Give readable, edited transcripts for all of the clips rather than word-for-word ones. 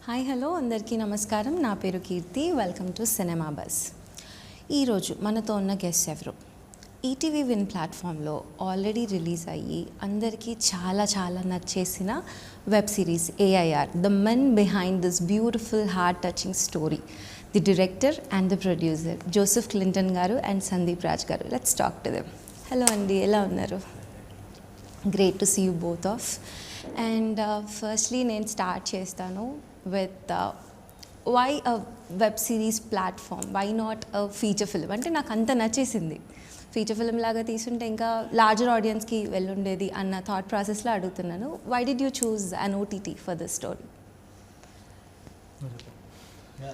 Hi hello అందరికీ నమస్కారం. నా పేరు Keerthi. Welcome to cinema bus. ఈరోజు మనతో ఉన్న గెస్ట్ ఎవరు? ఈటీవీ విన్ ప్లాట్ఫామ్లో ఆల్రెడీ రిలీజ్ అయ్యి అందరికీ చాలా చాలా నచ్చేసిన web series AIR, the men behind this beautiful heart touching story. The director and the producer Joseph Clinton గారు అండ్ సందీప్ రాజ్ గారు. Let's talk to them. Hello అండి, ఎలా ఉన్నారు? Great to see you both of. And firstly నేను start చేస్తాను with why a web series platform, why not a feature film? అంటే నాకు అంత నచ్చేసింది. ఫీచర్ ఫిల్మ్ లాగా తీసుంటే ఇంకా లార్జర్ ఆడియన్స్కి వెళ్ళుండేది అన్న థాట్ ప్రాసెస్లో అడుగుతున్నాను. Why did you choose an OTT for this story?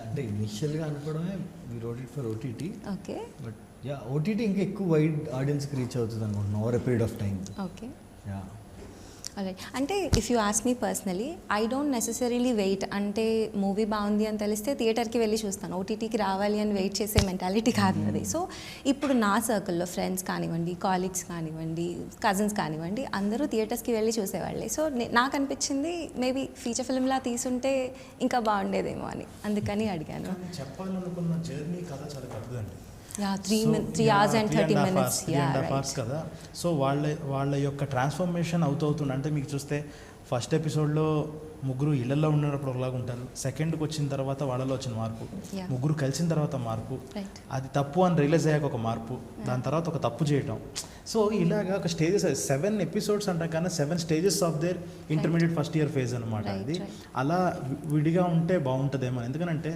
అంటే ఇనిషియల్గా అనుకోవడమే we wrote it for OTT. Okay, but yeah OTT ఇంకా ఎక్కువ వైడ్ ఆడియన్స్కి రీచ్ అవుతుంది అనుకుంటున్నాను over a period of time. Okay, yeah alright. అంటే if you ask me personally, I don't necessarily wait. అంటే మూవీ బాగుంది అని తెలిస్తే థియేటర్కి వెళ్ళి చూస్తాను. ఓటీటీకి రావాలి అని వెయిట్ చేసే మెంటాలిటీ కాదు అది. సో ఇప్పుడు నా సర్కిల్లో ఫ్రెండ్స్ కానివ్వండి, కాలీగ్స్ కానివ్వండి, కజిన్స్ కానివ్వండి, అందరూ థియేటర్స్కి వెళ్ళి చూసేవాళ్ళే. సో నాకు అనిపించింది మేబీ ఫీచర్ ఫిల్మ్లా తీసుంటే ఇంకా బాగుండేదేమో అని, అందుకని అడిగాను. చెప్పాలనుకున్న జర్నీ కథ చాలా పెద్దదండి. Yeah, 3 hours and 30 minutes. Yeah, right. కదా. సో వాళ్ళ యొక్క ట్రాన్స్ఫర్మేషన్ అవుతుంటుంది. అంటే మీకు చూస్తే ఫస్ట్ ఎపిసోడ్లో ముగ్గురు ఇళ్లలో ఉన్నప్పుడు ఒకలాగా ఉంటారు. సెకండ్కి వచ్చిన తర్వాత వాళ్ళలో వచ్చిన మార్పు, ముగ్గురు కలిసిన తర్వాత మార్పు, అది తప్పు అని రియలైజ్ అయ్యాక ఒక మార్పు, దాని తర్వాత ఒక తప్పు చేయటం. సో ఇలాగా ఒక స్టేజెస్ 7 ఎపిసోడ్స్ అంటాం కానీ 7 stages of their intermediate first year phase అనమాట. ఇది అలా విడిగా ఉంటే బాగుంటుందేమో. ఎందుకంటే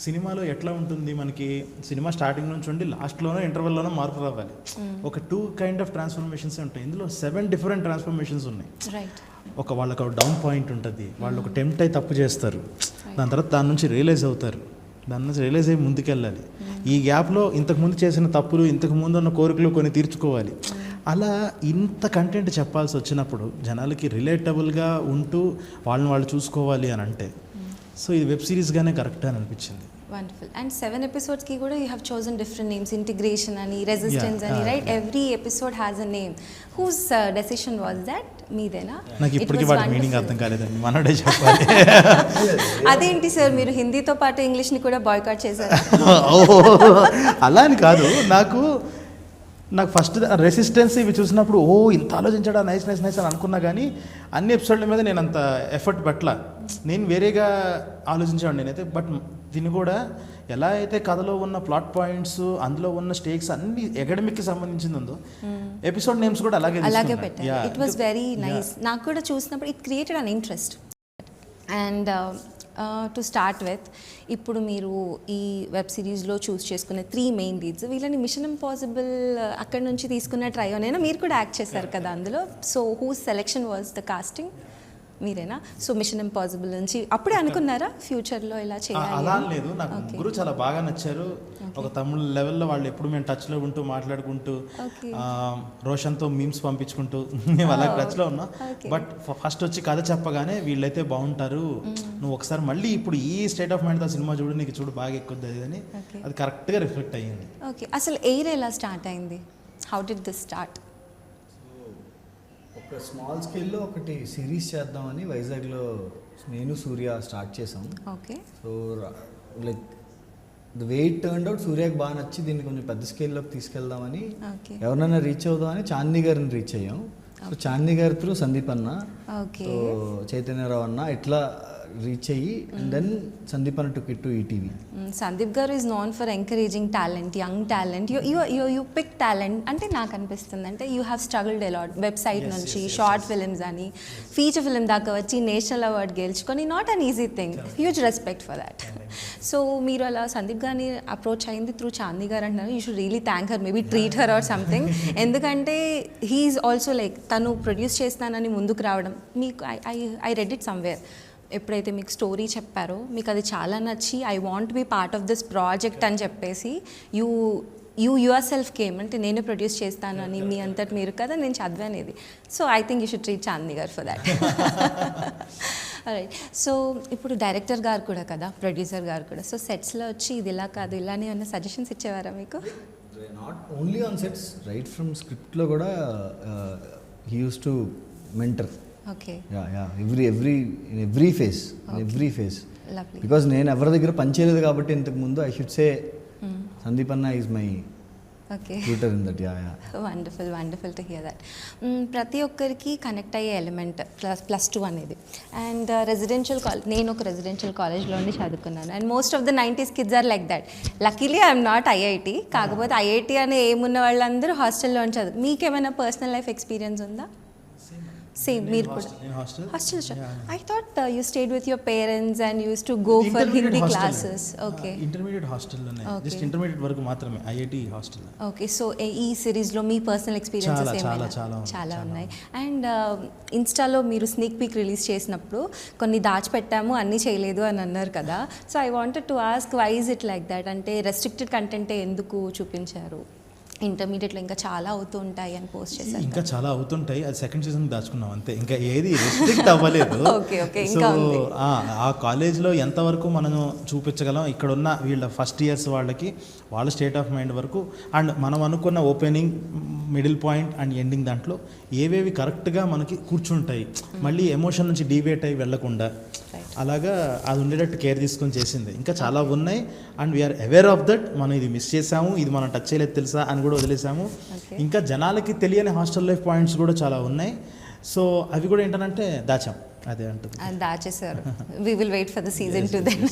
సినిమాలో ఎట్లా ఉంటుంది, మనకి సినిమా స్టార్టింగ్ నుంచి ఉండి లాస్ట్లోనో ఇంటర్వెల్లోనో మార్పు రావాలి. ఒక 2 కైండ్ ఆఫ్ ట్రాన్స్ఫర్మేషన్స్ ఉంటాయి. ఇందులో 7 డిఫరెంట్ ట్రాన్స్ఫర్మేషన్స్ ఉన్నాయి. ఒక వాళ్ళకి ఒక డౌన్ పాయింట్ ఉంటుంది, వాళ్ళు ఒక టెంప్ట్ అయి తప్పు చేస్తారు, దాని తర్వాత దాని నుంచి రియలైజ్ అవుతారు, దాని నుంచి రియలైజ్ అయ్యి ముందుకెళ్ళాలి. ఈ గ్యాప్లో ఇంతకుముందు చేసిన తప్పులు, ఇంతకుముందు ఉన్న కోరికలు కొన్ని తీర్చుకోవాలి. అలా ఇంత కంటెంట్ చెప్పాల్సి వచ్చినప్పుడు జనాలకి రిలేటబుల్గా ఉంటూ వాళ్ళని వాళ్ళు చూసుకోవాలి అని అంటే సో ఇది వెబ్ సిరీస్గానే కరెక్ట్ అని అనిపించింది. వండర్ఫుల్. అండ్ 7 ఎపిసోడ్స్కి కూడా you have chosen different names. Integration అని, రెసిస్టెన్స్ అని, right? Every episode has a name. Whose decision was that? మీదేనా? నాకు ఇప్పటికీ వాటి మీనింగ్ అర్థం కాలేదండి, మనడే చెప్పాలి. అదేంటి సార్, మీరు హిందీతో పాటు ఇంగ్లీష్ని కూడా బాయ్కాట్ చేశారు? అలా అని కాదు, నాకు ఫస్ట్ రెసిస్టెన్స్ ఇవి చూసినప్పుడు ఇంత ఆలోచించాడా, నైస్ నైస్ నైస్ అని అనుకున్నా. కానీ అన్ని ఎపిసోడ్ల మీద నేను అంత ఎఫర్ట్ పెట్టలా, నేను వేరేగా ఆలోచించాను నేనైతే. బట్ దీన్ని కూడా ఎలా అయితే కథలో ఉన్న ప్లాట్ పాయింట్స్, అందులో ఉన్న స్టేక్స్ అన్ని అకాడమిక్కి సంబంధించింది ఉందో, ఎపిసోడ్ నేమ్స్ కూడా అలాగే పెట్టారు. It was very nice. నాకు కూడా చూసినప్పుడు it created an interest. And to start with, ఇప్పుడు మీరు ఈ వెబ్ సిరీస్లో చూస్ చేసుకునే 3 మెయిన్ లీడ్స్, వీళ్ళని మిషన్ ఇంపాసిబుల్ అక్కడి నుంచి తీసుకున్న ట్రయోనైనా మీరు కూడా యాక్ట్ చేశారు కదా అందులో. So whose selection was the casting? మీరేనా? సో మిషన్ ఇంపాసిబుల్ నుంచి అప్పుడే అనుకున్నారా ఫ్యూచర్లో ఇలా చేయాలి? అలా లేదు, నాకు ముగ్గురు చాలా బాగా నచ్చారు. ఒక తమిళ లెవెల్లో వాళ్ళు ఎప్పుడు మేము టచ్లో ఉంటూ మాట్లాడుకుంటూ, రోషన్తో మీమ్స్ పంపించుకుంటూ మేము అలా టచ్లో ఉన్నాం. బట్ ఫస్ట్ వచ్చి కథ చెప్పగానే వీళ్ళైతే బాగుంటారు, నువ్వు ఒకసారి మళ్ళీ ఇప్పుడు ఈ స్టేట్ ఆఫ్ మైండ్తో సినిమా చూడు, నీకు చూడు బాగా ఎక్కుద్ది అని, అది కరెక్ట్గా రిఫ్లెక్ట్ అయ్యింది. ఓకే, అసలు ఎయిర్ ఎలా స్టార్ట్ అయింది? How did this start? ఒక స్మాల్ స్కేల్లో ఒకటి సిరీస్ చేద్దామని వైజాగ్లో నేను సూర్య స్టార్ట్ చేసాం. Okay. So like the way it turned out, సూర్యకి బాగా నచ్చి దీన్ని కొంచెం పెద్ద స్కేల్లోకి తీసుకెళ్దామని, ఎవరినైనా రీచ్ అవుదామని చాందిని గారిని రీచ్ అయ్యాం. సో చాందిని గారి త్రూ సందీప్ అన్న, సో చైతన్యరావు అన్న, ఇట్లా రీచ్ అయ్యి అండ్ దెన్ సందీప్ అన్న took it to ETV. Sandeep గారు is known for encouraging talent, young talent. You pick talent. అంటే నాకు అనిపిస్తుంది అంటే you have struggled a lot. Website నుంచి షార్ట్ ఫిల్మ్స్ అని ఫీచర్ ఫిల్మ్ దాకా వచ్చి నేషనల్ అవార్డ్ గెలుచుకొని, not an easy thing. Huge respect for that. So మీరు అలా సందీప్ గారిని అప్రోచ్ అయింది త్రూ చాందీ గారు అంటున్నారు. You should really thank her, maybe treat her or something. ఎందుకంటే హీఈస్ ఆల్సో లైక్, తను ప్రొడ్యూస్ చేస్తానని ముందుకు రావడం. మీకు ఐ రెడ్ ఇట్ సమ్వేర్, ఎప్పుడైతే మీకు స్టోరీ చెప్పారో మీకు అది చాలా నచ్చి I want be part of this project అని చెప్పేసి యువర్ సెల్ఫ్ కేమ్. అంటే నేనే ప్రొడ్యూస్ చేస్తానని మీ అంతటి మీరు కదా, నేను చదివానేది. So I think you should treat Chandi గారు ఫర్ దాట్. రైట్. సో ఇప్పుడు డైరెక్టర్ గారు కూడా కదా, ప్రొడ్యూసర్ గారు కూడా. సో సెట్స్లో వచ్చి ఇది ఇలా కాదు, ఇలానే ఏమైనా సజెషన్స్ ఇచ్చేవారా మీకు? Not only on sets, right from స్క్రిప్ట్లో కూడా he use to mentor. Okay. Yeah. In every phase. Lovely. Because నేను ఎవరి దగ్గర పనిచేయలేదు కాబట్టి ఇంతకు ముందు ఐ షుడ్ సే సందీప్ అన్న is my okay, tutor in that. Yeah wonderful to hear that. ప్రతి ఒక్కరికి కనెక్ట్ అయ్యే ఎలిమెంట్ +2 అనేది. అండ్ రెసిడెన్షియల్ కాలేజ్, నేను ఒక రెసిడెన్షియల్ కాలేజ్లో ఉండి చదువుకున్నాను. And most of the 90s kids are like that. Luckily I'm not IIT, కాకపోతే ఐఐటి అనే ఏమున్న వాళ్ళందరూ హాస్టల్లో ఉండి చదువు. మీకేమైనా పర్సనల్ లైఫ్ ఎక్స్పీరియన్స్ ఉందా? సేమ్ మీరు కూడా hostel. I thought you stayed with your parents and use to go for Hindi classes. Okay, intermediate హాస్టల్లోనే, జస్ట్ ఇంటర్మీడియట్ వరకు మాత్రమే, ఐఐటి హాస్టల్. ఓకే, సో ఈ సిరీస్లో మీ పర్సనల్ ఎక్స్పీరియన్సెస్ ఏమైనా? చాలా ఉన్నాయి. అండ్ ఇన్స్టాలో మీరు స్నీక్ పీక్ రిలీజ్ చేసినప్పుడు కొన్ని దాచిపెట్టాము అన్నీ చేయలేదు అని అన్నారు కదా. So I wanted to ask why is it like that? అంటే రెస్ట్రిక్టెడ్ కంటెంటే ఎందుకు చూపించారు? ఇంటర్మీడియట్లో ఇంకా చాలా అవుతూ ఉంటాయి అని పోస్ట్ చేశారు. ఇంకా చాలా అవుతుంటాయి, అది సెకండ్ సీజన్ దాచుకున్నాం అంతే, ఇంకా ఏది రెస్ట్రిక్ట్ అవ్వలేదు. ఓకే, సో ఆ కాలేజ్లో ఎంతవరకు మనం చూపించగలం, ఇక్కడ ఉన్న వీళ్ళ ఫస్ట్ ఇయర్స్ వాళ్ళకి వాళ్ళ స్టేట్ ఆఫ్ మైండ్ వరకు, అండ్ మనం అనుకున్న opening, middle point and ending దాంట్లో ఏవేవి కరెక్ట్గా మనకి కూర్చుంటాయి, మళ్ళీ ఎమోషన్ నుంచి డీవియేట్ అయ్యి వెళ్లకుండా అలాగా అది ఉండేటట్టు కేర్ తీసుకొని చేసింది. ఇంకా చాలా ఉన్నాయి and we're aware of that. మనం ఇది మిస్ చేసాము, ఇది మనం టచ్ చేయలేదు తెలుసా అని కూడా వదిలేసాము. ఇంకా జనాలకి తెలియని హాస్టల్ లైఫ్ పాయింట్స్ కూడా చాలా ఉన్నాయి. సో అవి కూడా ఏంటంటే దాచాం, అదే అంటుంది, దాచేసారు. We will wait for the season 2 then.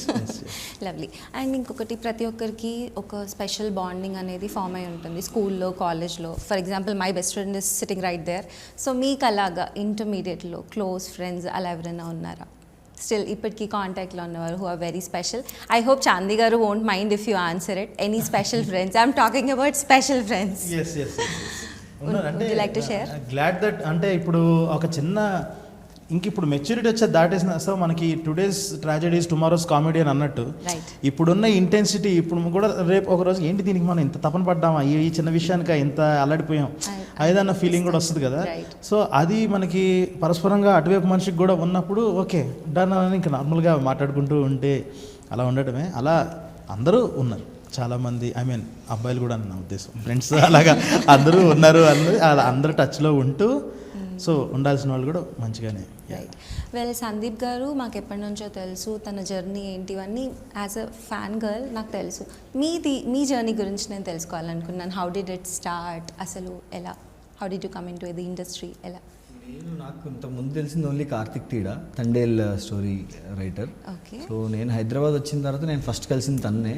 Lovely. And ఇంకొకటి, ప్రతి ఒక్కరికి ఒక స్పెషల్ బాండింగ్ అనేది ఫామ్ అయి ఉంటుంది స్కూల్లో, కాలేజ్లో. For example my best friend is sitting right there. So మీకు అలాగా ఇంటర్మీడియట్లో క్లోజ్ ఫ్రెండ్స్ అలా ఎవరైనా ఉన్నారా? స్టిల్ ఇప్పటికీ కాంటాక్ట్లో ఉన్నవారు who are very special. I hope Chandi గారు won't mind if you answer it. Any special friends? I'm talking about special friends. Would you like to share? Glad that. అంటే ఇప్పుడు ఒక చిన్న ఇప్పుడు మెచ్యూరిటీ వచ్చేది దాటేసిన. సో మనకి టుడేస్ ట్రాజెడీస్ టుమారోస్ కామెడీ అని అన్నట్టు, ఇప్పుడున్న ఇంటెన్సిటీ ఇప్పుడు కూడా రేపు ఒక రోజు ఏంటి దీనికి మనం ఇంత తపన పడ్డామా, ఈ చిన్న విషయానికి ఇంత అల్లాడిపోయాం అదేదన్న ఫీలింగ్ కూడా వస్తుంది కదా. సో అది మనకి పరస్పరంగా అటువైపు మనిషికి కూడా ఉన్నప్పుడు ఓకే డన్ అని ఇంకా నార్మల్గా మాట్లాడుకుంటూ ఉంటే అలా ఉండటమే. అలా అందరూ ఉన్నారు చాలామంది, ఐ మీన్ అబ్బాయిలు కూడా నా ఉద్దేశం, ఫ్రెండ్స్ అలాగా అందరూ ఉన్నారు అన్నది, అలా అందరూ టచ్లో ఉంటూ సో ఉండాల్సిన వాళ్ళు కూడా మంచిగానే. వెల్, సందీప్ గారు మాకు ఎప్పటి నుంచో తెలుసు, తన జర్నీ ఏంటివన్నీ యాజ్ అ ఫ్యాన్ గర్ల్ నాకు తెలుసు. మీ జర్నీ గురించి నేను తెలుసుకోవాలనుకున్నాను. How did it start? అసలు ఎలా, how did you come in to the industry? ఎలా? నాకు ఇంతకుముందు తెలిసింది only Karthik Theeda, Thandel story writer. So నేను హైదరాబాద్ వచ్చిన తర్వాత నేను ఫస్ట్ కలిసింది తన్నే.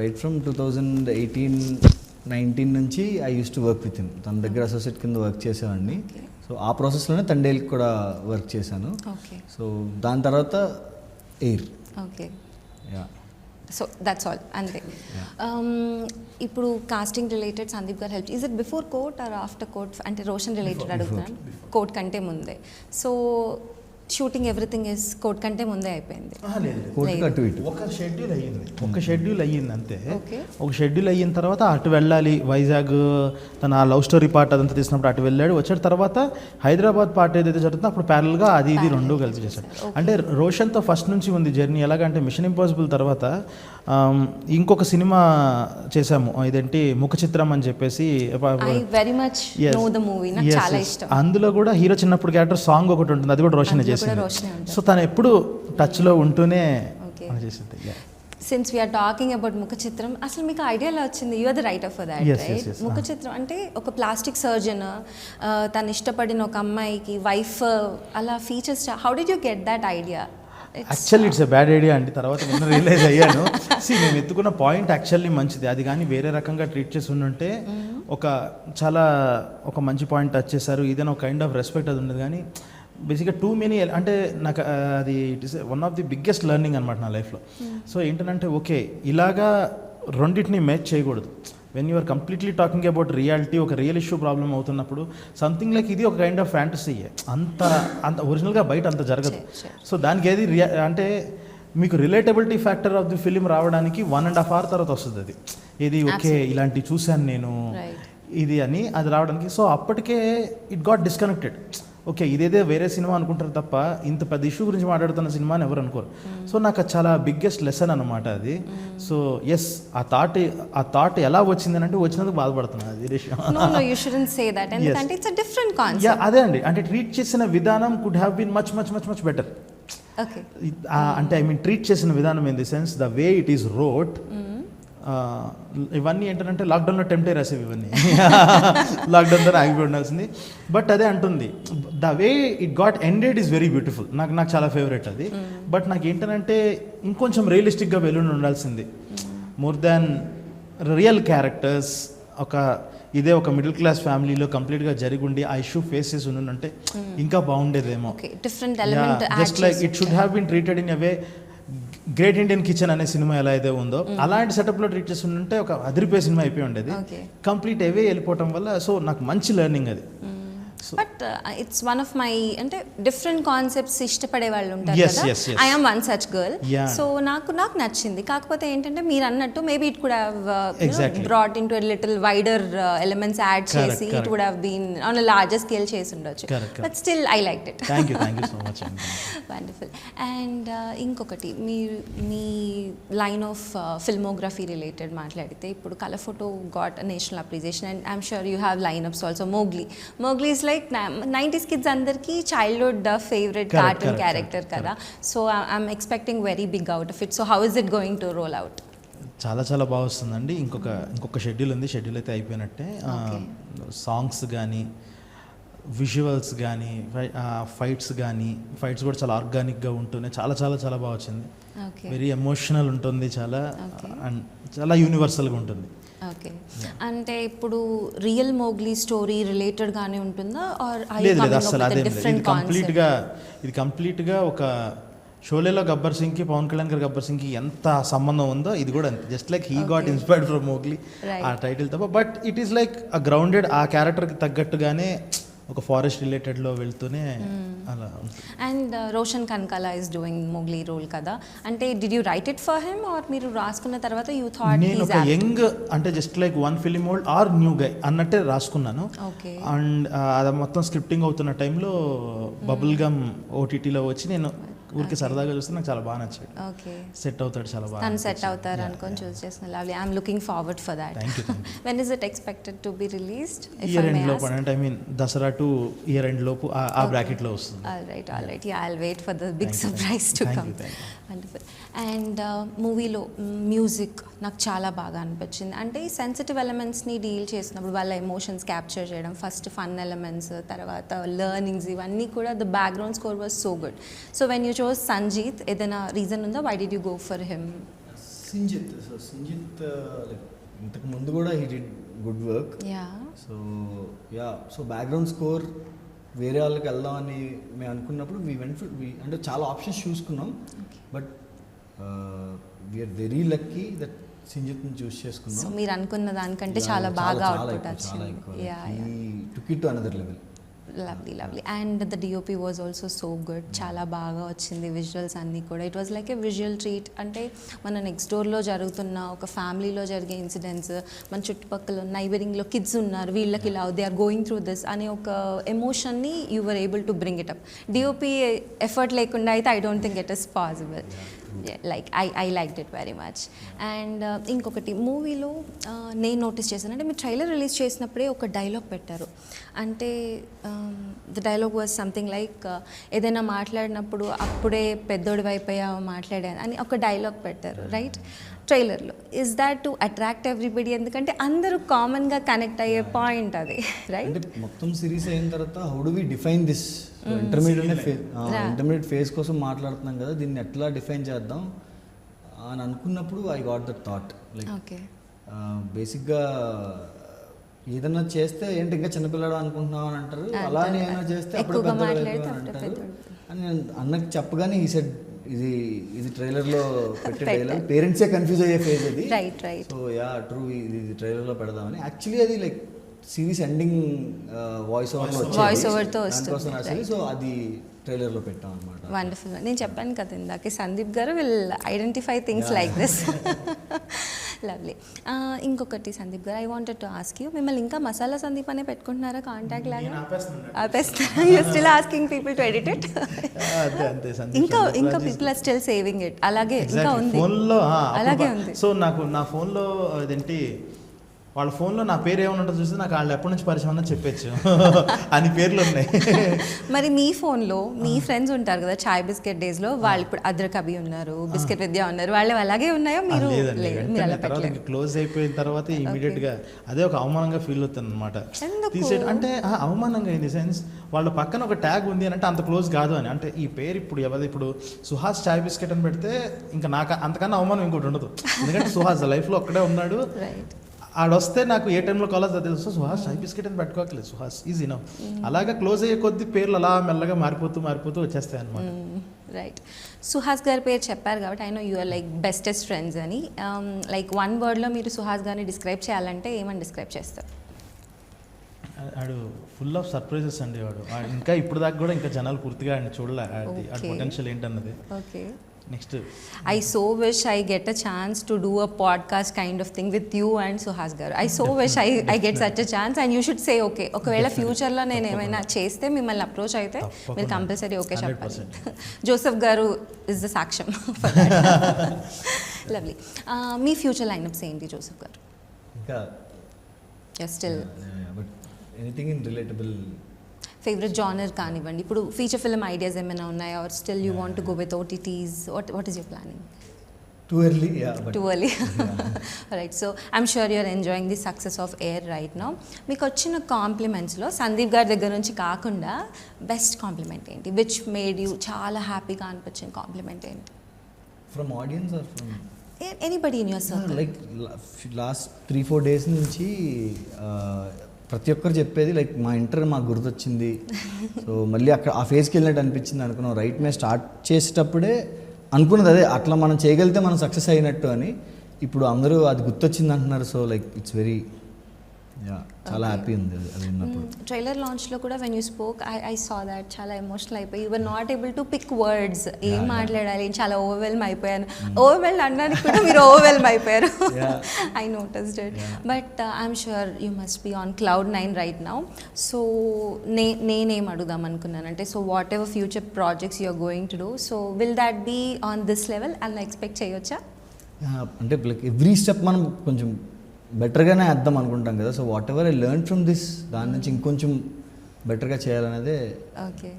రైట్ ఫ్రమ్ 2018-19 నుంచి I use to work with him. తన దగ్గర అసోసియేట్ కింద వర్క్ చేసేవాడిని. సో ఆ ప్రాసెస్లోనే తండేల్కి కూడా వర్క్ చేశాను. సో దాని తర్వాత air. Okay, so that's all అంతే. ఇప్పుడు casting related Sandeep garu help, is it before Court or after Court? అంటే రోషన్ రిలేటెడ్ అడుగుతున్నాను. కోర్ట్ కంటే ముందే. So shooting everything is Court కంటే ముందే అయిపోయింది? ఒక షెడ్యూల్ అయ్యింది అంతే. ఒక షెడ్యూల్ అయిన తర్వాత అటు వెళ్ళాలి, వైజాగ్ తన లవ్ స్టోరీ పార్ట్ అదంతా తీసినప్పుడు అటు వెళ్ళాడు. వచ్చిన తర్వాత హైదరాబాద్ పార్ట్ ఏదైతే జరుగుతుందో అప్పుడు ప్యారల్గా అది ఇది రెండు కలిసి చేశాడు. అంటే రోషన్తో ఫస్ట్ నుంచి ఉంది జర్నీ. ఎలాగంటే మిషన్ ఇంపాసిబుల్ తర్వాత ఇంకొక సినిమా చేశాము, ఇదేంటి ముఖ చిత్రం అని చెప్పేసి. అందులో కూడా హీరో చిన్నప్పుడు క్యారెక్టర్ సాంగ్ ఒకటి ఉంటుంది, అది కూడా రోషన్ చేసింది. సో తను ఎప్పుడు టచ్లో ఉంటూనే చేసింది. సిన్స్ వీఆర్ టాకింగ్ అబౌట్ ముఖ చిత్రం, అసలు మీకు ఐడియా ఎలా వచ్చింది? You are the writer for that, right? Mukha Chitram అంటే ఒక ప్లాస్టిక్ సర్జన్, తను ఇష్టపడిన ఒక అమ్మాయికి వైఫ్, అలా features. How did you get that idea? Actually it's a bad idea అండి. తర్వాత నేను రియలైజ్ అయ్యాను, నేను ఎత్తుకున్న పాయింట్ యాక్చువల్లీ మంచిది, అది కానీ వేరే రకంగా ట్రీట్ చేసి ఉండుంటే ఒక మంచి పాయింట్ టచ్ చేశారు, ఇదేనా ఒక కైండ్ ఆఫ్ రెస్పెక్ట్ అది ఉండదు. కానీ బేసిక్గా టూ మెనీ, అంటే నాకు అది it is one of the biggest learning అనమాట నా లైఫ్లో. సో ఏంటంటే ఓకే ఇలాగా రెండింటిని మ్యాచ్ చేయకూడదు. When you are completely talking about reality, ఒక రియల్ ఇష్యూ ప్రాబ్లం అవుతున్నప్పుడు సంథింగ్ లైక్ ఇది ఒక కైండ్ ఆఫ్ ఫ్యాంటసీ, అంత ఒరిజినల్గా బయట అంత జరగదు. సో దానికి ఏది అంటే మీకు relatability factor of the film రావడానికి 1.5 hours తర్వాత వస్తుంది. అది ఇది ఓకే ఇలాంటివి చూశాను నేను ఇది అని అది రావడానికి. సో అప్పటికే ఇట్ గాట్ డిస్కనెక్టెడ్. ఓకే ఇదేదే వేరే సినిమా అనుకుంటారు తప్ప ఇంత పెద్ద ఇష్యూ గురించి మాట్లాడుతున్న సినిమా అని ఎవరు అనుకోరు. సో నాకు చాలా బిగ్గెస్ట్ లెసన్ అనమాట అది. సో ఎస్ ఆ థాట్ ఎలా వచ్చిందని అంటే వచ్చినందుకు బాధపడుతున్నాను. అది విషయం అదే అండి, అంటే ట్రీట్ చేసిన విధానం could have been much much much much better. Okay. అంటే ఐ మీన్ ట్రీట్ చేసిన విధానం in the sense the way it is wrote, ఇవన్నీ ఏంటంటే లాక్డౌన్లో టెంప్టే రాసేవి ఇవన్నీ. లాక్డౌన్తో ఆగిపోయి ఉండాల్సింది. బట్ అదే అంటుంది, the way it got ended is very beautiful. నాకు చాలా ఫేవరెట్ అది. బట్ నాకు ఏంటంటే ఇంకొంచెం రియలిస్టిక్గా వెళ్ళి ఉండాల్సింది. More than real characters. ఇదే ఒక మిడిల్ క్లాస్ ఫ్యామిలీలో కంప్లీట్గా జరిగి ఉండి ఆ ఇష్యూ ఫేస్ చేసి ఉండుంటే ఇంకా బాగుండేదేమో. Just like it should have been treated in a way great Indian kitchen అనే సినిమా ఎలా అయితే ఉందో అలాంటి సెటప్లో ట్రీట్ చేస్తుంటే ఒక అదిరిపోయే సినిమా అయిపోయి ఉండేది. కంప్లీట్ అవే వెళ్ళిపోవటం వల్ల సో నాకు మంచి లెర్నింగ్ అది. But it's one of my అంటే డిఫరెంట్ కాన్సెప్ట్స్ ఇష్టపడే వాళ్ళు ఉంటారు కదా. I am one such girl. So నాకు నచ్చింది. కాకపోతే ఏంటంటే మీరు అన్నట్టు maybe it could have brought in to little wider elements add చేసి it would have been on a larger scale చేసి ఉండొచ్చు. But still I liked it. Thank you so much. Wonderful. And ఇంకొకటి మీరు మీ లైన్ ఆఫ్ ఫిల్మోగ్రఫీ రిలేటెడ్ మాట్లాడితే ఇప్పుడు colour photo got national appreciation and I'm sure you have line ups also. Mowgli is like 90s kids అందరికి childhood favourite cartoon character కదా. So I'm expecting very big out of it. So how is it going to roll out? చాలా బాగా వస్తుందండి. ఇంకొక schedule ఉంది. Schedule అయితే అయిపోయినట్టే. Songs కానీ విజువల్స్ కానీ ఫైట్స్ కూడా చాలా ఆర్గానిక్గా ఉంటూనే చాలా బాగా వచ్చింది. వెరీ ఎమోషనల్ ఉంటుంది. చాలా యూనివర్సల్గా ఉంటుంది. ఓకే. అంటే ఇప్పుడు రియల్ మోగ్లీ స్టోరీ రిలేటెడ్ గానే ఉంటుందా ఆర్ లేదు అసలు అదే ఇది కంప్లీట్గా ఒక షోలేలో గబ్బర్ సింగ్కి పవన్ కళ్యాణ్ గారి గబ్బర్ సింగ్కి ఎంత సంబంధం ఉందో ఇది కూడా అంతే. Just like he got inspired from Mowgli ఆ టైటిల్ తప్ప. But it is like a grounded ఆ క్యారెక్టర్కి తగ్గట్టుగానే ఒక ఫారెస్ట్ రిలేటెడ్లో వెళ్తూనే అలా. And Roshan Kanakala is doing Mowgli role కదా. అంటే did you write it for him or మీరు రాసుకున్న తర్వాత యూ థాట్ నేను ఒక యంగ్ అంటే just like one film old or new guy అన్నట్టే రాసుకున్నాను. అండ్ అది మొత్తం స్క్రిప్టింగ్ అవుతున్న టైంలో బబుల్ గమ్ ఓటీటీలో వచ్చి నేను ఊరికి సరదాగా చూస్తే నాకు చాలా బాగా నచ్చాడు. సెట్ అవుతాడు చాలా బాగా. తను సెట్ అవుతారు అనుకొని చూస్ చేసిన. Lovely. I'm looking forward for that. When is it expected to be released? Year end లోపు అంటే I mean Dasara to year end లోపు ఆ బ్రాకెట్ లో వస్తుంది. All right. Yeah, I'll wait for the big surprise to come. Wonderful. And మూవీలో music నాకు చాలా బాగా అనిపించింది. అంటే ఈ సెన్సిటివ్ ఎలిమెంట్స్ని డీల్ చేసినప్పుడు వాళ్ళ ఎమోషన్స్ క్యాప్చర్ చేయడం, ఫస్ట్ ఫన్ ఎలిమెంట్స్, తర్వాత లెర్నింగ్స్, ఇవన్నీ కూడా the background score was so good. So when you chose Sanjeet, ఏదైనా రీజన్ ఉందా? why did you go for him? Sanjeet ఇంతకు ముందు కూడా he did good work. So background score వేరే వాళ్ళకి వెళ్దామని మేము అనుకున్నప్పుడు అంటే చాలా ఆప్షన్స్ చూసుకున్నాం. But we are very lucky that సంజీత్ని చూస్ చేసుకున్నాం. సో మీరు అనుకున్న దానికంటే చాలా బాగా అవుట్పుట్ వచ్చింది. Took it to another level. Lovely. And the DOP was also so good. చాలా బాగా వచ్చింది విజువల్స్ అన్నీ కూడా. It was like a visual treat. అంటే మన నెక్స్ట్ డోర్లో జరుగుతున్న ఒక ఫ్యామిలీలో జరిగే ఇన్సిడెంట్స్, మన చుట్టుపక్కల నైబరింగ్లో కిడ్స్ ఉన్నారు, వీళ్ళకి ఇలా they are going through this అనే ఒక ఎమోషన్ని you were able to bring it up. DOP effort లేకుండా అయితే I don't think it is possible. Like I liked it very much. And ఇంకొకటి మూవీలో నేను నోటీస్ చేశాను, అంటే మీరు ట్రైలర్ రిలీజ్ చేసినప్పుడే ఒక డైలాగ్ పెట్టారు. అంటే the dialogue was something like ఏదైనా మాట్లాడినప్పుడు అప్పుడే పెద్దోడి వైపోయా మాట్లాడాను అని ఒక డైలాగ్ పెట్టారు రైట్ ట్రైలర్లో. Is that to attract everybody? ఎందుకంటే అందరూ కామన్గా కనెక్ట్ అయ్యే పాయింట్ అది రైట్. మొత్తం సిరీస్ అయిన తర్వాత how do we define this? Intermediate phase కోసం మాట్లాడుతున్నాం కదా, దీన్ని ఎట్లా డిఫైన్ చేద్దాం అని అనుకున్నప్పుడు I got the thought like బేసిక్గా ఏదన్నా చేస్తే ఏంటి ఇంకా చిన్నపిల్లడు అనుకుంటున్నావు అని అంటారు, అలానే ఏమైనా చేస్తే అప్పుడు పెద్దవాడు అంటారు అని నేను అన్నకి చెప్పగానే ఈ సెట్ ఇది ట్రైలర్లో పెట్టే డైలాగ్. పేరెంట్సే కన్ఫ్యూజ్ అయ్యే ఫేజ్ అది. సో ట్రూ, ఇది ట్రైలర్లో పెడదామని. యాక్చువల్లీ అది లైక్ సిరీస్ ఎండింగ్ వాయిస్ ఓవర్తో వస్తుంది. సో అది ట్రైలర్లో పెట్టాం అనమాట. వండర్ఫుల్. నేను చెప్పాను కదా ఇందాక, Sandeep garu will identify things like this. Lovely. ఇంకొకటి Sandeep garu, I wanted to ask you, మిమ్మల్ని ఇంకా మసాలా సందీప్ అనే పెట్టుకుంటున్నారా కాంటాక్ట్ లాగా? ఆపేస్తారా? You still asking people to edit it? ఇంకా people are still saving it. అలాగే ఇంకా ఉంది, అలాగే ఉంది. సో నాకు నా ఫోన్లో అదేంటి వాళ్ళ ఫోన్లో నా పేరు ఏమైనా ఉంటుందో చూస్తే నాకు వాళ్ళు ఎప్పటి నుంచి పరిచయం అన్నది చెప్పచ్చు అని పేర్లు ఉన్నాయి. మరి మీ ఫోన్లో మీ ఫ్రెండ్స్ ఉంటారు కదా చాయ్ బిస్కెట్ డేస్లో, వాళ్ళు ఇప్పుడు అద్రక్ అభి ఉన్నారు, బిస్కెట్ విద్య ఉన్నారు, వాళ్ళు అలాగే ఉన్నాయో మీరు? మీరు అలా పెట్టలేదు. క్లోజ్ అయిపోయిన తర్వాత ఇమీడియట్ గా అదే ఒక అవమానంగా ఫీల్ అవుతుంది అనమాట. అంటే అవమానంగా ఇన్ ది సెన్స్ వాళ్ళ పక్కన ఒక ట్యాగ్ ఉంది అని అంటే అంత క్లోజ్ కాదు అని, అంటే ఈ పేరు ఇప్పుడు సుహాస్ చాయ్ బిస్కెట్ అని పెడితే ఇంకా నాకు అంతకన్నా అవమానం ఇంకోటి ఉండదు. ఎందుకంటే సుహాస్ లైఫ్లో ఒక్కడే ఉన్నాడు, ఆడొస్తే నాకు ఏ టైంలో కాలేజ్ అది తెలుసు, సుహాస్ చాయ్ బిస్కెట్ అని పెట్టుకోకలేదు, సుహాస్ ఈజీ నో. అలాగా క్లోజ్ అయ్యే కొద్ది పేర్లు అలా మెల్లగా మారిపోతూ వచ్చేస్తాయి అనమాట. రైట్. సుహాస్ గారి పేరు చెప్పారు కాబట్టి I know you are like bestest friends అని. లైక్ వన్ వర్డ్లో మీరు సుహాస్ గారిని డిస్క్రైబ్ చేయాలంటే ఏమని డిస్క్రైబ్ చేస్తారు? ఆడు ఫుల్ ఆఫ్ సర్ప్రైజెస్ అండి. వాడు ఇంకా ఇప్పుడు దాకా కూడా ఇంకా జనాలు పూర్తిగా ఆయన చూడలే పొటెన్షియల్ ఏంటన్నది. Okay. Next I so wish I get a chance to do a podcast kind of thing with you and Suhas garu. I so wish I get such a chance, and you should say okay. ఒకవేళ ఫ్యూచర్లో నేను ఏమైనా చేస్తే మిమ్మల్ని approach అయితే మీరు compulsory okay చెప్పాలి. Joseph garu is the సాక్ష్యం ఫర్ దట్. లవ్లీ. మీ ఫ్యూచర్ లైనప్స్ ఏంటి జోసెఫ్ గారు? ఇంకా still but anything in relatable. Favourite genre కానివ్వండి, ఇప్పుడు ఫీచర్ ఫిల్మ్ ఐడియాస్ ఏమైనా ఉన్నాయా, or still you want to go with OTTs? What is your planning? Too early, yeah. Too early. Right. So I'm sure you're enjoying the success of Air right now. మీకు వచ్చిన కాంప్లిమెంట్స్లో సందీప్ గారి దగ్గర నుంచి కాకుండా best compliment ఏంటి? Which made you చాలా హ్యాపీగా అనిపించిన కాంప్లిమెంట్ ఏంటి? From audience or from anybody in your circle? Like last 3-4 days నుంచి ప్రతి ఒక్కరు చెప్పేది లైక్ మా ఇంటర్ మాకు గుర్తొచ్చింది. సో మళ్ళీ అక్కడ ఆ ఫేజ్కి వెళ్ళినట్టు అనిపించింది అనుకున్నాం. రైట్ మేము స్టార్ట్ చేసేటప్పుడే అనుకున్నది అదే, అట్లా మనం చేయగలిగితే మనం సక్సెస్ అయినట్టు అని. ఇప్పుడు అందరూ అది గుర్తొచ్చింది అంటున్నారు. సో లైక్ ఇట్స్ వెరీ చాలా హ్యాపీ ఉంది అది ఉన్నప్పుడు. ట్రైలర్ లాంచ్లో కూడా when you spoke I saw that చాలా ఎమోషనల్ అయిపోయి you were not able to pick words. ఏం మాట్లాడాలి, చాలా ఓవర్వెల్మ్ అయిపోయాను. ఓవర్వెల్మ్ అనడానికి కూడా మీరు ఓవర్వెల్మ్ అయిపోయారు. I noticed it. But I'm sure you must be on Cloud9 right now. So నేనేం అడుగుదాం అనుకున్నానంటే, so whatever future projects you're going to do, so will that be on this level అలా expect చేయొచ్చా? అంటే like every step మనం కొంచెం బెటర్గానే వేద్దాం అనుకుంటాం కదా. So whatever I learn from this, దాని నుంచి ఇంకొంచెం బెటర్గా చేయాలనేదే. Okay,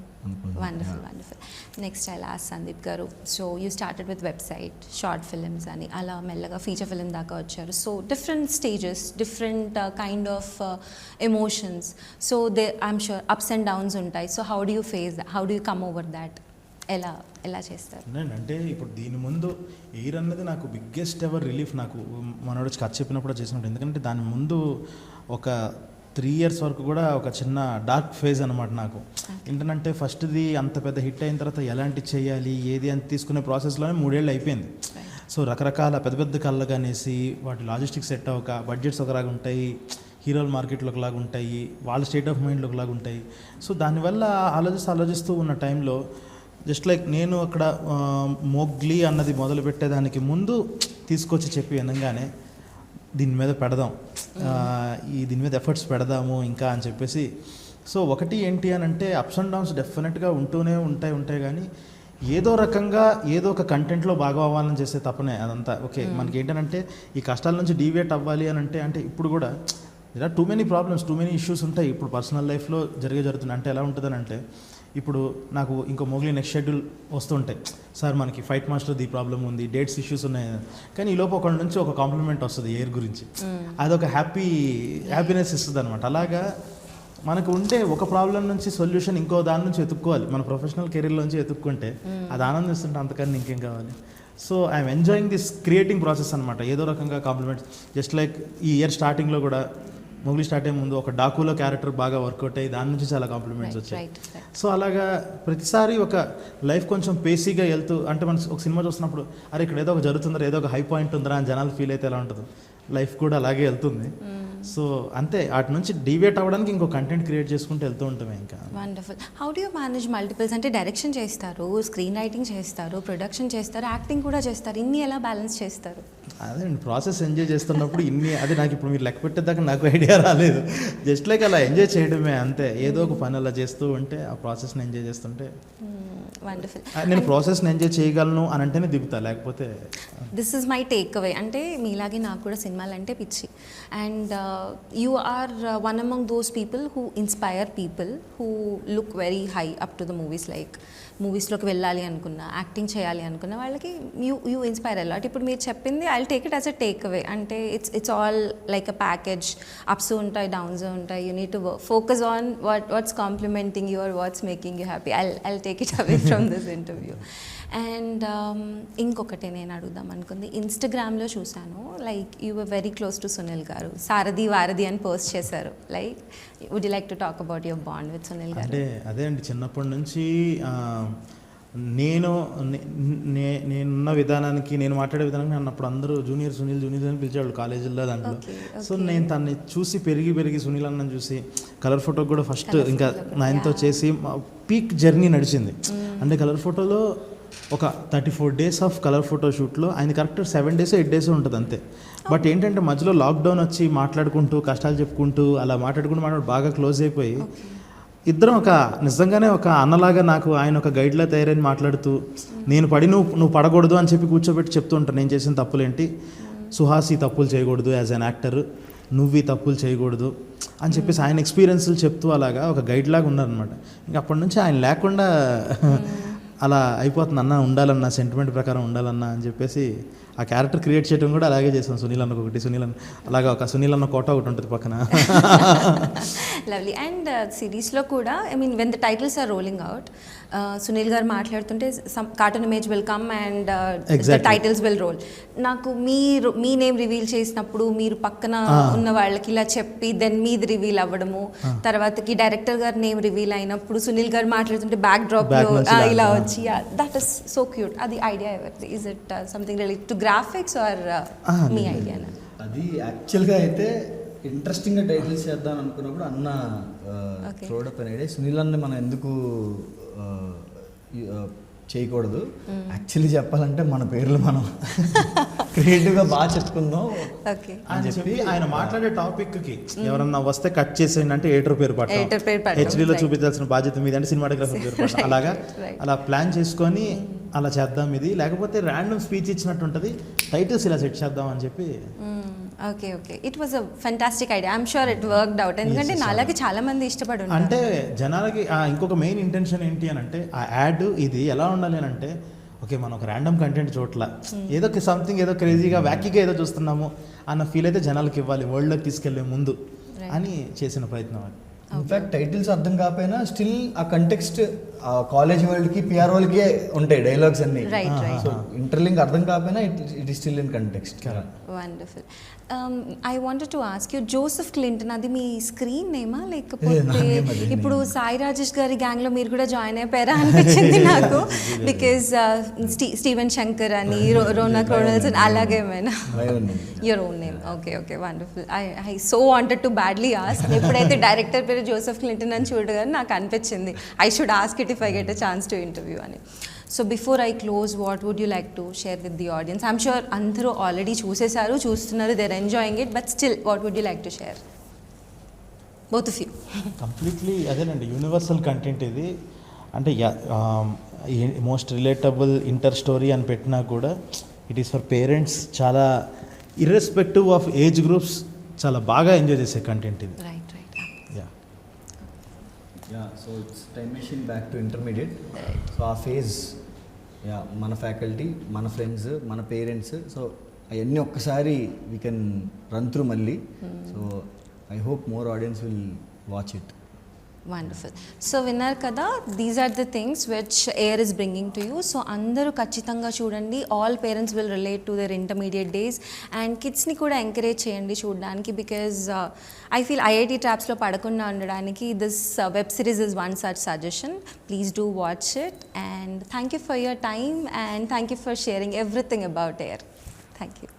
wonderful wonderful. Next I last Sandeep garu, so you started with website, short films అని, అలా మెల్లగా ఫీచర్ ఫిలిం దాకా వచ్చారు. So different stages, different kind of emotions. So I'm sure ups and downs ఉంటాయి. So how do you face that, how do you come over that? ఎలా చేస్తారు? అంటే ఇప్పుడు దీని ముందు ఎయిర్ అన్నది నాకు బిగ్గెస్ట్ ఎవర్ రిలీఫ్. నాకు మనోడు కథ చెప్పినప్పుడు చేసినప్పుడు, ఎందుకంటే దాని ముందు ఒక 3 years వరకు కూడా ఒక చిన్న డార్క్ ఫేజ్ అనమాట నాకు. ఏంటంటే ఫస్ట్ది అంత పెద్ద హిట్ అయిన తర్వాత ఎలాంటి చేయాలి ఏది అని తీసుకునే ప్రాసెస్లోనే 3 ఏళ్ళు అయిపోయింది. సో రకరకాల పెద్ద పెద్ద కళ్ళు అనేసి వాటి లాజిస్టిక్స్ సెట్ అవ్వక, బడ్జెట్స్ ఒకలాగా ఉంటాయి, హీరోల మార్కెట్లో ఒకలాగా ఉంటాయి, వాళ్ళ స్టేట్ ఆఫ్ మైండ్లో ఒకలాగా ఉంటాయి. సో దానివల్ల ఆలోచిస్తూ ఉన్న టైంలో జస్ట్ లైక్ నేను అక్కడ మోగ్లీ అన్నది మొదలు పెట్టేదానికి ముందు తీసుకొచ్చి చెప్పి వినంగానే దీని మీద పెడదాం, దీని మీద ఎఫర్ట్స్ పెడదాము ఇంకా అని చెప్పేసి. సో ఒకటి ఏంటి అని అంటే అప్స్ అండ్ డౌన్స్ డెఫినెట్గా ఉంటూనే ఉంటాయి కానీ ఏదో రకంగా ఏదో ఒక కంటెంట్లో బాగా అవ్వాలని చేసే తప్పనే అదంతా. ఓకే, మనకి ఏంటంటే ఈ కష్టాల నుంచి డీవియేట్ అవ్వాలి అని అంటే ఇప్పుడు కూడా ఇలా too many problems, too many issues ఉంటాయి ఇప్పుడు పర్సనల్ లైఫ్లో జరుగుతుంది. అంటే ఎలా ఉంటుందని అంటే, ఇప్పుడు నాకు ఇంకో మోగ్లీ నెక్స్ట్ షెడ్యూల్ వస్తుంటాయి, సార్ మనకి ఫైట్ మాస్టర్ ది ప్రాబ్లం ఉంది, డేట్స్ ఇష్యూస్ ఉన్నాయి, కానీ ఈ లోపు ఒకటి నుంచి ఒక కాంప్లిమెంట్ వస్తుంది ఎయిర్ గురించి, అదొక హ్యాపీనెస్ ఇస్తుంది అనమాట. అలాగా మనకు ఉంటే ఒక ప్రాబ్లం నుంచి సొల్యూషన్ ఇంకో దాని నుంచి వెతుక్కోవాలి, మన ప్రొఫెషనల్ కెరీర్లోంచి వెతుక్కుంటే అది ఆనందిస్తుంటే అంతకన్నా ఇంకేం కావాలి. So I'm enjoying this creating process అనమాట. ఏదో రకంగా కాంప్లిమెంట్స్, జస్ట్ లైక్ ఈ ఇయర్ స్టార్టింగ్లో కూడా మోగ్లీ స్టార్ట్ అయ్యే ముందు ఒక డాకులో క్యారెక్టర్ బాగా వర్కౌట్ అయ్యి దాని నుంచి చాలా కాంప్లిమెంట్స్ వచ్చాయి. సో అలాగా ప్రతిసారి ఒక లైఫ్ కొంచెం పేసీగా వెళ్తూ, అంటే మనం ఒక సినిమా చూస్తున్నప్పుడు అరే ఇక్కడ ఏదో ఒక జరుగుతుందా, ఏదో ఒక హై పాయింట్ ఉందా అని జనాలు ఫీల్ అయితే ఎలా ఉంటుందో, లైఫ్ కూడా అలాగే వెళ్తుంది. సో అంతే, వాటి నుంచి డివేట్ అవ్వడానికి ఇంకో కంటెంట్ క్రియేట్ చేసుకుంటూ వెళ్తూ ఉంటామే ఇంకా. Wonderful. How do you manage multiples? అంటే డైరెక్షన్ చేస్తారు, స్క్రీన్ రైటింగ్ చేస్తారు, ప్రొడక్షన్ చేస్తారు, యాక్టింగ్ కూడా చేస్తారు, ఇన్ని ఎలా బ్యాలెన్స్ చేస్తారు? అదే ప్రాసెస్ ఎంజాయ్ చేస్తున్నప్పుడు ఇన్ని, అదే నాకు ఇప్పుడు మీరు లెక్క పెట్టేదాకా నాకు ఐడియా రాలేదు. జస్ట్ లైక్ అలా ఎంజాయ్ చేయడమే అంతే. ఏదో ఒక పని అలా చేస్తూ ఉంటే ఆ ప్రాసెస్ని ఎంజాయ్ చేస్తుంటే వండర్ఫుల్. నేను ప్రాసెస్ని ఎంజాయ్ చేయగలను అని అంటేనే దిగుతా, లేకపోతే this is my take away. అంటే మీలాగే నాకు కూడా సినిమాలు అంటే పిచ్చి. And you are one among those people who inspire people who look very high up to the movies. Like మూవీస్లోకి వెళ్ళాలి అనుకున్నా, యాక్టింగ్ చేయాలి అనుకున్న వాళ్ళకి యూ ఇన్స్పైర్ అలాట్. ఇప్పుడు మీరు చెప్పింది I take it as a take away. అంటే it's all like a package. Ups ఉంటాయి, డౌన్స్ ఉంటాయి. You need to focus on what's complimenting you or what's making you happy. I'll take it away from this interview. And ఇంకొకటి నేను అడుగుదాం అనుకుంది, ఇన్స్టాగ్రామ్లో చూశాను like you were very close to Sunil garu. సారథి వారధి అని పోస్ట్ చేశారు. Like would you like to talk about your bond with Sunil గారు? అంటే అదే అండి, చిన్నప్పటి నుంచి నేనున్న విధానానికి, నేను మాట్లాడే విధానానికి నన్ను అప్పుడు అందరూ జూనియర్ సునీల్ అని పిలిచేవాళ్ళు కాలేజీల్లో దాంట్లో. సో నేను తన్ని చూసి పెరిగి సునీల్ అన్నని చూసి కలర్ ఫోటో కూడా ఫస్ట్ ఇంకా 9th చేసి పీక్ జర్నీ నడిచింది. అంటే కలర్ ఫోటోలో ఒక 34 days ఆఫ్ కలర్ ఫోటో షూట్లో ఆయన కరెక్ట్ 7 days 8 days ఉంటుంది అంతే. బట్ ఏంటంటే మధ్యలో లాక్డౌన్ వచ్చి మాట్లాడుకుంటూ కష్టాలు చెప్పుకుంటూ అలా మాట్లాడుకుంటూ బాగా క్లోజ్ అయిపోయి ఇద్దరం ఒక నిజంగానే ఒక అన్నలాగా నాకు ఆయన ఒక గైడ్లా తయారని మాట్లాడుతూ నేను పడి నువ్వు పడకూడదు అని చెప్పి కూర్చోబెట్టి చెప్తూ ఉంటాను నేను చేసిన తప్పులేంటి, సుహాస్ ఈ తప్పులు చేయకూడదు యాజ్ అన్ యాక్టర్, నువ్వు ఈ తప్పులు చేయకూడదు అని చెప్పేసి ఆయన ఎక్స్పీరియన్స్లు చెప్తూ అలాగా ఒక గైడ్ లాగా ఉన్నారనమాట. ఇంక అప్పటి నుంచి ఆయన లేకుండా అలా అయిపోతుంది, అన్న ఉండాలన్నా సెంటిమెంట్ ప్రకారం ఉండాలన్నా అని చెప్పేసి ఆ క్యారెక్టర్ క్రియేట్ చేయడం కూడా అలాగే చేస్తాం. సునీల్ అన్న ఒకటి, సునీల్ అన్న అలాగా ఒక సునీల్ అన్న కోట ఒకటి ఉంటుంది పక్కన. లవ్లీ. అండ్ సిరీస్లో కూడా I mean when the titles are rolling out, Sunil garu మాట్లాడుతుంటే some cartoon image will come and the titles will roll. నాకు మీ నేమ్ రివీల్ చేసినప్పుడు మీరు పక్కన ఉన్న వాళ్ళకి ఇలా చెప్పి దెన్ మీది రివీల్ అవ్వడము, తర్వాతకి డైరెక్టర్ గారు నేమ్ రివీల్ అయినప్పుడు సునీల్ గారు మాట్లాడుతుంటే బ్యాక్ డ్రాప్లో ఇలా వచ్చి, దట్ ఈస్ సో క్యూట్. అది ఐడియా ఎవరిది? Is it something related to graphics or మీ ఐడియానా? అది యాక్చువల్గా అయితే ఇంట్రెస్టింగ్గా టైటిల్స్ చేద్దాం అనుకున్నప్పుడు అన్న థ్రోడప్ అనే ఐడియా, సునీల్ అన్న మనం ఎందుకు చేయకూడదు, యాక్చువల్లీ చెప్పాలంటే మన పేర్లు మనం క్రియేటివ్గా బాగా చెప్పుకుందాం అని చెప్పి ఆయన మాట్లాడే టాపిక్కి ఎవరన్నా వస్తే కట్ చేసేయండి అంటే ఎడిటర్ పేరు పట్టాలి, హెచ్డీలో చూపించాల్సిన బాధ్యత మీద అంటే సినిమాటోగ్రఫర్ పేరు పట్టాలి. అలాగా అలా ప్లాన్ చేసుకొని అలా చేద్దాం ఇది, లేకపోతే ర్యాండమ్ స్పీచ్ ఇచ్చినట్టు ఉంటుంది, టైటిల్స్ ఇలా సెట్ చేద్దాం అని చెప్పి. Okay it was a fantastic idea. I'm sure it worked out. ఎందుకంటే నాలాగే చాలా మంది ఇష్టపడి ఉంటారు. అంటే జనాలకి ఇంకొక మెయిన్ ఇంటెన్షన్ ఏంటి అని అంటే ఆ యాడ్ ఇది ఎలా ఉండాలి అని అంటే, ఓకే మనం ఒక ర్యాండమ్ కంటెంట్ చోట్ల ఏదో సంథింగ్ ఏదో క్రేజీగా వ్యాకీగా ఏదో చూస్తున్నాము అన్న ఫీల్ అయితే జనాలకి ఇవ్వాలి, వరల్డ్లోకి తీసుకెళ్లే ముందు అని చేసిన ప్రయత్నం అది. ఇన్ఫాక్ట్ టైటిల్స్ అర్థం కాకపోయినా స్టిల్ ఆ కంటెక్స్ట్ కాలేజ్ వాళ్ళకి పిఆర్ వాళ్ళకి ఉంటాయి డైలాగ్స్ అన్ని. సో ఇంటర్లింక్ అర్థం కాకపోయినా it is still in context. Wonderful. I wanted to ask you, Joseph Clinton అది మీ స్క్రీన్ నేమా లేకపోతే ఇప్పుడు సాయి రాజేష్ గారి గ్యాంగ్లో మీరు కూడా జాయిన్ అయిపోయారా అనిపించింది నాకు, బికాజ్ స్టీవెన్ శంకర్ అని రోనా క్రోనల్స్ అలాగేమైనా your own name? Okay wonderful. I so wanted to badly ask. ఎప్పుడైతే డైరెక్టర్ పేరు జోసెఫ్ క్లింటన్ అని చూడగానే నాకు అనిపించింది I should ask it if I get a chance to interview అని. So before I close, what would you like to share with the audience? I'm sure అందరూ already చూసేశారు, చూస్తున్నారు, they are enjoying it, but still what would you like to share both of you? Completely అదేనండి, universal content ఇది. అంటే most relatable inter story అని పెట్టినా కూడా it is for parents. చాలా ఇర్రెస్పెక్టివ్ ఆఫ్ ఏజ్ గ్రూప్స్ చాలా బాగా ఎంజాయ్ చేసే కంటెంట్ ఇది. Right. So it's time machine back to intermediate. So ఆ ఫేజ్ మన ఫ్యాకల్టీ, మన ఫ్రెండ్స్, మన పేరెంట్స్, సో అవన్నీ ఒక్కసారి వీ కెన్ రన్ త్రూ మళ్ళీ. So I hope more audience will watch it. Wonderful. So విన్నారు కదా, these are the things which Air is bringing to you. So అందరూ ఖచ్చితంగా చూడండి. All parents will relate to their intermediate days and కిడ్స్ని కూడా encourage చేయండి చూడడానికి, because I feel IIT ట్రాప్స్లో పడకుండా ఉండడానికి this web series is one such suggestion. Please do watch it and thank you for your time and thank you for sharing everything about Air. Thank you.